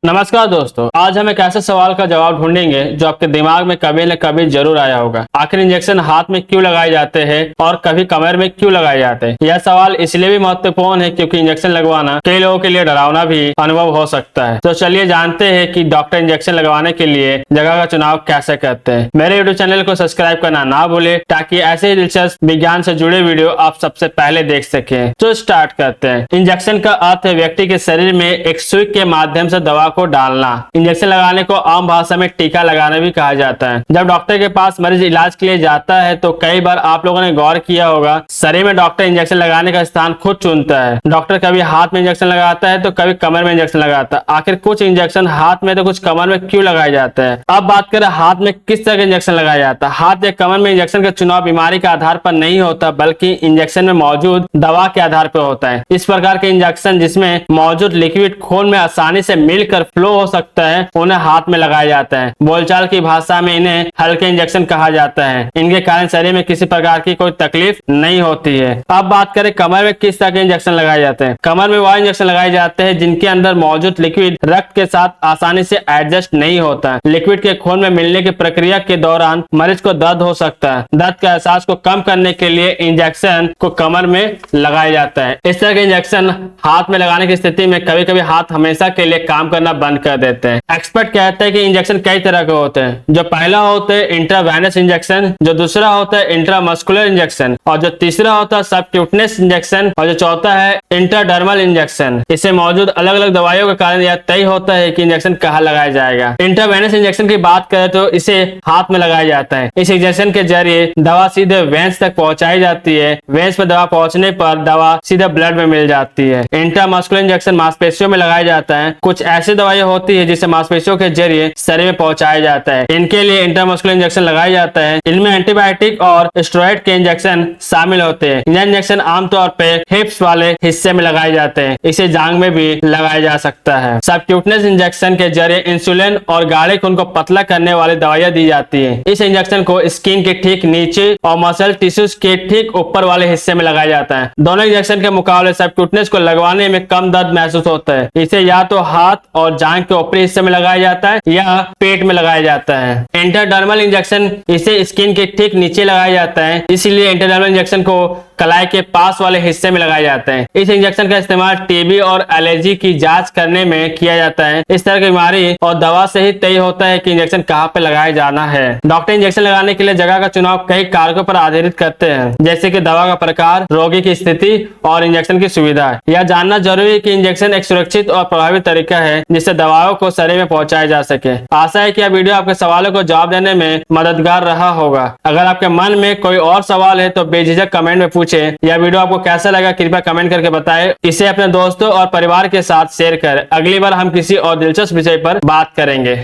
नमस्कार दोस्तों, आज हम एक ऐसे सवाल का जवाब ढूंढेंगे जो आपके दिमाग में कभी न कभी जरूर आया होगा। आखिर इंजेक्शन हाथ में क्यों लगाए जाते हैं और कभी कमर में क्यों लगाए जाते हैं? यह सवाल इसलिए भी महत्वपूर्ण है क्योंकि इंजेक्शन लगवाना कई लोगों के लिए डरावना भी अनुभव हो सकता है। तो चलिए जानते हैं कि डॉक्टर इंजेक्शन लगवाने के लिए जगह का चुनाव कैसे करते हैं। मेरे यूट्यूब चैनल को सब्सक्राइब करना ना भूले ताकि ऐसे ही दिलचस्प विज्ञान से जुड़े वीडियो आप सबसे पहले देख सकें। तो स्टार्ट करते हैं। इंजेक्शन का अर्थ है व्यक्ति के शरीर में एक सुई के माध्यम से दवा को डालना। इंजेक्शन लगाने को आम भाषा में टीका लगाना भी कहा जाता है। जब डॉक्टर के पास मरीज इलाज के लिए जाता है तो कई बार आप लोगों ने गौर किया होगा, शरीर में डॉक्टर इंजेक्शन लगाने का स्थान खुद चुनता है। डॉक्टर कभी हाथ में इंजेक्शन लगाता है तो कभी कमर में इंजेक्शन लगाता है। आखिर कुछ इंजेक्शन हाथ में तो कुछ कमर में क्यों लगाए जाते हैं? अब बात करें हाथ में किस तरह का इंजेक्शन लगाया जाता है। हाथ या कमर में इंजेक्शन का चुनाव बीमारी के आधार पर नहीं होता बल्कि इंजेक्शन में मौजूद दवा के आधार पर होता है। इस प्रकार के इंजेक्शन जिसमें मौजूद लिक्विड खून में आसानी से मिलकर फ्लो हो सकता है उन्हें हाथ में लगाया जाता है। बोलचाल की भाषा में इन्हें हल्के इंजेक्शन कहा जाता है। इनके कारण शरीर में किसी प्रकार की कोई तकलीफ नहीं होती है। अब बात करें कमर में किस तरह के इंजेक्शन लगाए जाते हैं। कमर में वह इंजेक्शन लगाए जाते हैं जिनके अंदर मौजूद लिक्विड रक्त के साथ आसानी से एडजस्ट नहीं होता है। लिक्विड के खून में मिलने की प्रक्रिया के दौरान मरीज को दर्द हो सकता है। दर्द के एहसास को कम करने के लिए इंजेक्शन को कमर में लगाया जाता है। इस तरह के इंजेक्शन हाथ में लगाने की स्थिति में कभी कभी हाथ हमेशा के लिए काम करना बंद कर देते हैं। एक्सपर्ट कहते हैं कि इंजेक्शन कई तरह के होते हैं। जो पहला होता है इंट्रावेनस इंजेक्शन, जो दूसरा होता है इंट्रामस्कुलर इंजेक्शन, और जो तीसरा होता है सबक्यूटेनियस इंजेक्शन, और जो चौथा है इंट्राडर्मल इंजेक्शन। इससे मौजूद अलग अलग दवाइयों के कारण यह तय होता है कि इंजेक्शन कहाँ लगाया जाएगा। इंट्रावेनस इंजेक्शन की बात करें तो इसे हाथ में लगाया जाता है। इस इंजेक्शन के जरिए दवा सीधे वेंस तक पहुंचाई जाती है। वेंस पर दवा पहुंचने पर दवा सीधे ब्लड में मिल जाती है। इंट्रामस्कुलर इंजेक्शन मांसपेशियों में लगाया जाता है। कुछ ऐसी दवाई होती है जिसे मांसपेशियों के जरिए शरीर में पहुंचाया जाता है। इनके लिए इंट्रामस्कुलर इंजेक्शन लगाया जाता है। इनमें एंटीबायोटिक और स्टेरॉइड के इंजेक्शन शामिल होते हैं। यह इंजेक्शन आमतौर पर हिप्स वाले हिस्से में लगाए जाते हैं। इसे जांग में भी लगाया जा सकता है। सबक्यूटेनियस इंजेक्शन के जरिए इंसुलिन और गाढ़े खून को पतला करने वाली दवाइयां दी जाती है। इस इंजेक्शन को स्किन के ठीक नीचे और मसल टिश्यूज के ठीक ऊपर वाले हिस्से में लगाया जाता है। दोनों इंजेक्शन के मुकाबले सबक्यूटेनियस को लगवाने में कम दर्द महसूस होता है। इसे या तो हाथ और जांग के ऊपरी हिस्से में लगाया जाता है या पेट में लगाया जाता है। इंट्राडर्मल इंजेक्शन इसे स्किन के ठीक नीचे लगाया जाता है, इसलिए इंट्राडर्मल इंजेक्शन को कलाई के पास वाले हिस्से में लगाया जाता है। इस इंजेक्शन का इस्तेमाल टीबी और एलर्जी की जांच करने में किया जाता है। इस तरह की बीमारी और दवा से ही तय होता है कि इंजेक्शन कहाँ पे लगाया जाना है। डॉक्टर इंजेक्शन लगाने के लिए जगह का चुनाव कई कारकों पर आधारित करते हैं, जैसे कि दवा का प्रकार, रोगी की स्थिति और इंजेक्शन की सुविधा। यह जानना जरूरी है कि इंजेक्शन एक सुरक्षित और प्रभावी तरीका है जिससे दवाओं को शरीर में पहुंचाया जा सके। आशा है कि यह वीडियो आपके सवालों को जवाब देने में मददगार रहा होगा। अगर आपके मन में कोई और सवाल है तो बेझिझक कमेंट में पूछें। यह वीडियो आपको कैसा लगा कृपया कमेंट करके बताएं। इसे अपने दोस्तों और परिवार के साथ शेयर करें। अगली बार हम किसी और दिलचस्प विषय पर बात करेंगे।